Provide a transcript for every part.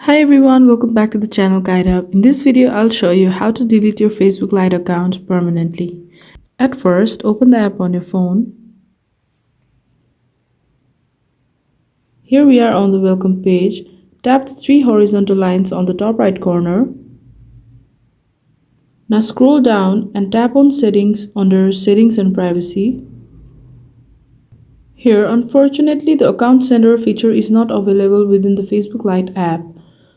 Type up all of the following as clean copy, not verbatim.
Hi everyone, welcome back to the channel Guide Up. In this video, I'll show you how to delete your Facebook Lite account permanently. At first, open the app on your phone. Here we are on the welcome page. Tap the three horizontal lines on the top right corner. Now scroll down and tap on Settings under Settings and Privacy. Here, unfortunately, the account sender feature is not available within the Facebook Lite app.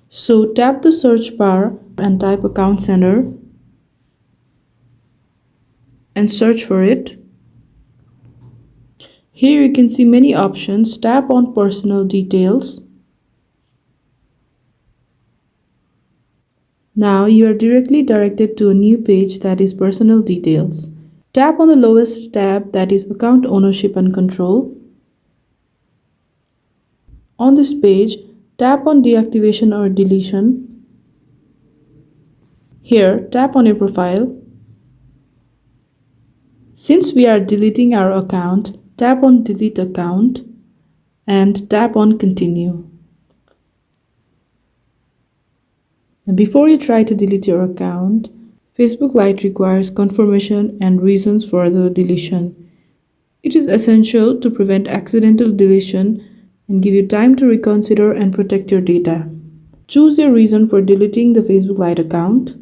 So tap the search bar and type account sender and search for it. Here you can see many options. Tap on personal details. Now you are directly directed to a new page that is personal details. Tap on the lowest tab that is account ownership and control. On this page, tap on deactivation or deletion. Here, tap on your profile. Since we are deleting our account, tap on delete account and tap on continue. And before you try to delete your account, Facebook Lite requires confirmation and reasons for the deletion. It is essential to prevent accidental deletion and give you time to reconsider and protect your data. Choose your reason for deleting the Facebook Lite account.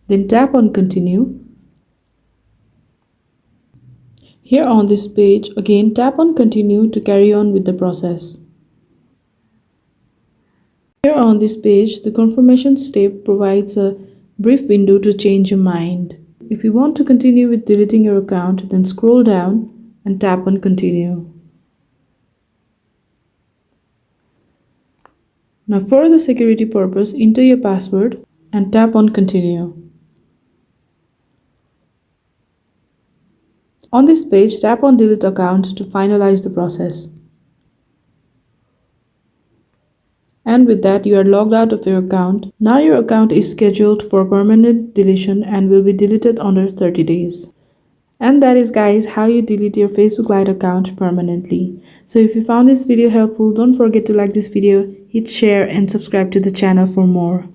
Then tap on continue. Here on this page, again tap on continue to carry on with the process. Here on this page, the confirmation step provides a brief window to change your mind. If you want to continue with deleting your account, then scroll down and tap on continue. Now for the security purpose, enter your password and tap on continue. On this page, tap on delete account to finalize the process. And with that, you are logged out of your account. Now your account is scheduled for permanent deletion and will be deleted under 30 days. And that is, guys, how you delete your Facebook Lite account permanently. So if you found this video helpful, don't forget to like this video, hit share and subscribe to the channel for more.